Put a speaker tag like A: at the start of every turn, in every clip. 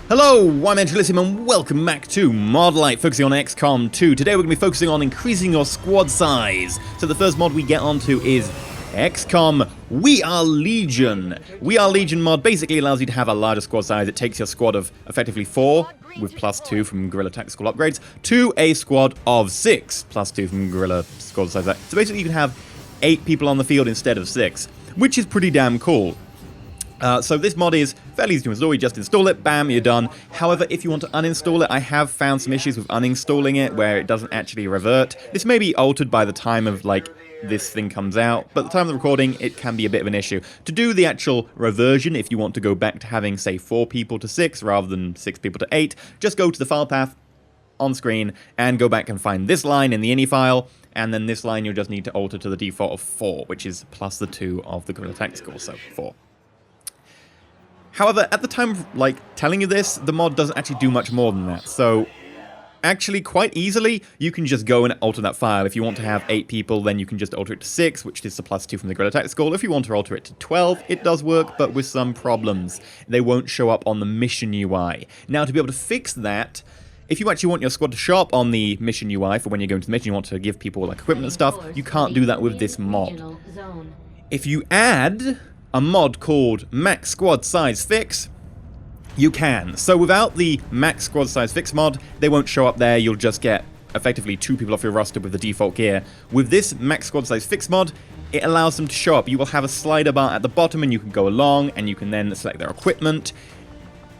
A: Hello, I'm EnterElysium and welcome back to Modlight, focusing on XCOM 2. Today we're going to be focusing on increasing your squad size. So the first mod we get onto is XCOM We Are Legion. We Are Legion mod basically allows you to have a larger squad size. It takes your squad of effectively 4, with +2 from Guerrilla Tactical Upgrades, to a squad of 6, +2 from Guerrilla squad size. So basically you can have 8 people on the field instead of 6, which is pretty damn cool. So this mod is fairly easy to install. You just install it, bam, you're done. However, if you want to uninstall it, I have found some issues with uninstalling it where it doesn't actually revert. This may be altered by the time of, this thing comes out, but at the time of the recording, it can be a bit of an issue. To do the actual reversion, if you want to go back to having, say, 4 people to 6 rather than 6 people to 8, just go to the file path on screen and go back and find this line in the ini file, and then this line you'll just need to alter to the default of 4, which is plus the 2 of the Guerrilla Tactical, so 4. However, at the time of, telling you this, the mod doesn't actually do much more than that. So, actually, quite easily, you can just go and alter that file. If you want to have 8 people, then you can just alter it to 6, which is the +2 from the Guerrilla Tactical. If you want to alter it to 12, it does work, but with some problems. They won't show up on the mission UI. Now, to be able to fix that, if you actually want your squad to show up on the mission UI for when you're going to the mission, you want to give people, equipment and stuff, you can't do that with this mod. If you add a mod called Max Squad Size Fix, you can. So without the Max Squad Size Fix mod, they won't show up there. You'll just get effectively 2 people off your roster with the default gear. With this Max Squad Size Fix mod, it allows them to show up. You will have a slider bar at the bottom and you can go along and you can then select their equipment.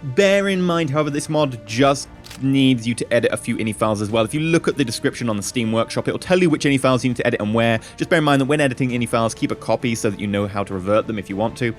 A: Bear in mind, however, this mod just needs you to edit a few ini files as well. If you look at the description on the Steam Workshop, it'll tell you which ini files you need to edit and where. Just bear in mind that when editing ini files, keep a copy so that you know how to revert them if you want to.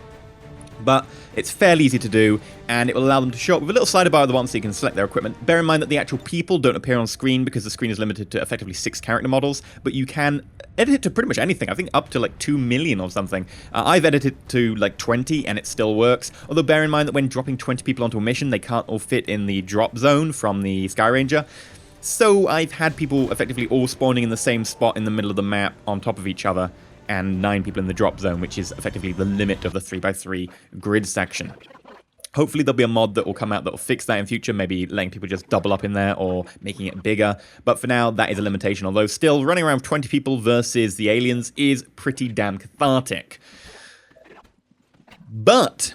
A: But it's fairly easy to do, and it will allow them to show up with a little slider bar at the bottom so you can select their equipment. Bear in mind that the actual people don't appear on screen because the screen is limited to effectively 6 character models, but you can edit it to pretty much anything. I think up to 2 million or something. I've edited to 20 and it still works. Although bear in mind that when dropping 20 people onto a mission, they can't all fit in the drop zone from the Sky Ranger. So I've had people effectively all spawning in the same spot in the middle of the map on top of each other, and 9 people in the drop zone, which is effectively the limit of the 3x3 grid section. Hopefully there'll be a mod that will come out that will fix that in future, maybe letting people just double up in there or making it bigger. But for now, that is a limitation, although still running around 20 people versus the aliens is pretty damn cathartic. But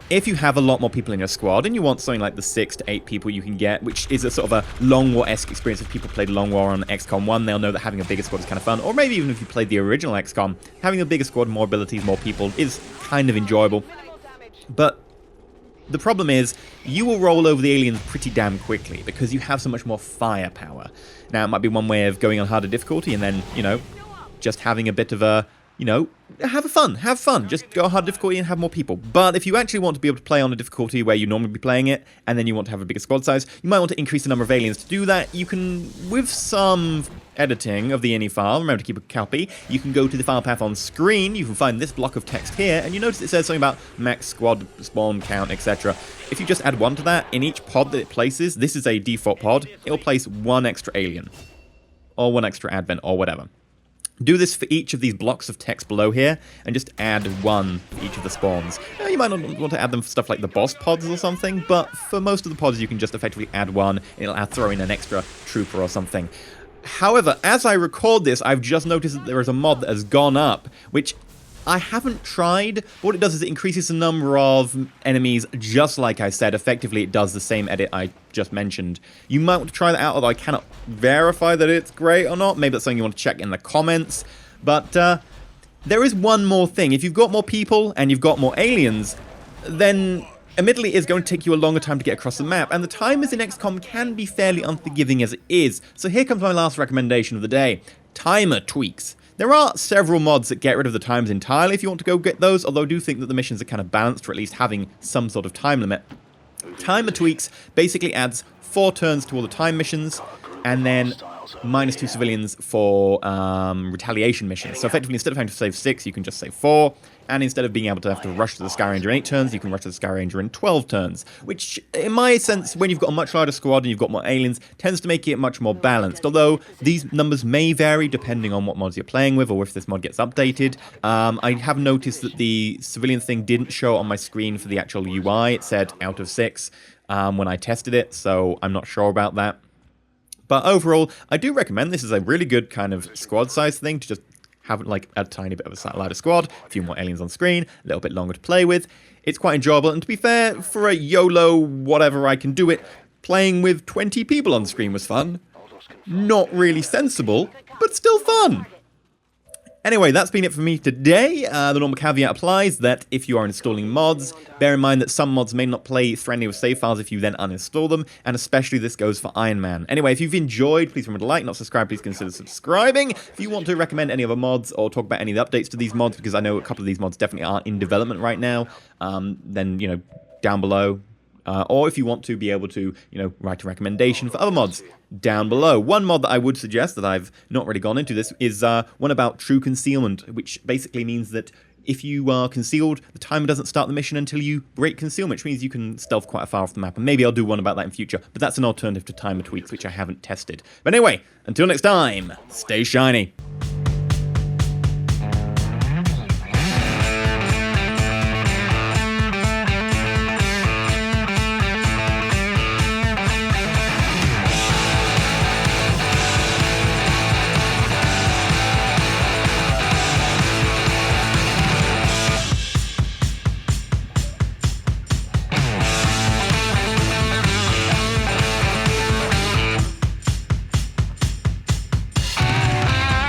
A: if you have a lot more people in your squad and you want something like the 6 to 8 people you can get, which is a sort of a Long War-esque experience. If people played Long War on XCOM 1, they'll know that having a bigger squad is kind of fun. Or maybe even if you played the original XCOM, having a bigger squad, more abilities, more people is kind of enjoyable. But the problem is, you will roll over the aliens pretty damn quickly because you have so much more firepower. Now, it might be one way of going on harder difficulty and then, just having a bit of a, have fun. Just go on hard difficulty and have more people. But if you actually want to be able to play on a difficulty where you normally be playing it, and then you want to have a bigger squad size, you might want to increase the number of aliens. To do that, you can, with some editing of the ini file, remember to keep a copy, you can go to the file path on screen, you can find this block of text here, and you notice it says something about max squad spawn count, etc. If you just add 1 to that, in each pod that it places, this is a default pod, it'll place 1 extra alien, or 1 extra advent, or whatever. Do this for each of these blocks of text below here, and just add 1 for each of the spawns. Now, you might not want to add them for stuff like the boss pods or something, but for most of the pods you can just effectively add 1, and it'll throw in an extra trooper or something. However, as I record this, I've just noticed that there is a mod that has gone up, which I haven't tried. What it does is it increases the number of enemies, just like I said. Effectively, it does the same edit I just mentioned. You might want to try that out, although I cannot verify that it's great or not. Maybe that's something you want to check in the comments. But there is one more thing. If you've got more people and you've got more aliens, then admittedly it's going to take you a longer time to get across the map, and the timers in XCOM can be fairly unforgiving as it is. So here comes my last recommendation of the day. Timer tweaks. There are several mods that get rid of the times entirely if you want to go get those, although I do think that the missions are kind of balanced for at least having some sort of time limit. Timer tweaks basically adds 4 turns to all the time missions, and then -2 civilians for retaliation missions. So effectively, instead of having to save 6, you can just save 4, and instead of being able to have to rush to the Sky Ranger in 8 turns, you can rush to the Sky Ranger in 12 turns, which, in my sense, when you've got a much larger squad and you've got more aliens, tends to make it much more balanced, although these numbers may vary depending on what mods you're playing with, or if this mod gets updated. I have noticed that the civilian thing didn't show on my screen for the actual UI. It said out of 6 when I tested it, so I'm not sure about that. But overall, I do recommend this is a really good kind of squad size thing to just have like a tiny bit of a slightly lighter squad, a few more aliens on screen, a little bit longer to play with. It's quite enjoyable, and to be fair, for a YOLO whatever I can do it, playing with 20 people on screen was fun. Not really sensible, but still fun. Anyway, that's been it for me today. The normal caveat applies that if you are installing mods, bear in mind that some mods may not play friendly with save files if you then uninstall them, and especially this goes for Iron Man. Anyway, if you've enjoyed, please remember to like, not subscribe, please consider subscribing. If you want to recommend any other mods or talk about any of the updates to these mods, because I know a couple of these mods definitely are in development right now, then, you know, down below. Or if you want to be able to, you know, write a recommendation for other mods down below. One mod that I would suggest that I've not really gone into this is one about true concealment, which basically means that if you are concealed, the timer doesn't start the mission until you break concealment, which means you can stealth quite far off the map. And maybe I'll do one about that in future, but that's an alternative to timer tweaks, which I haven't tested. But anyway, until next time, stay shiny.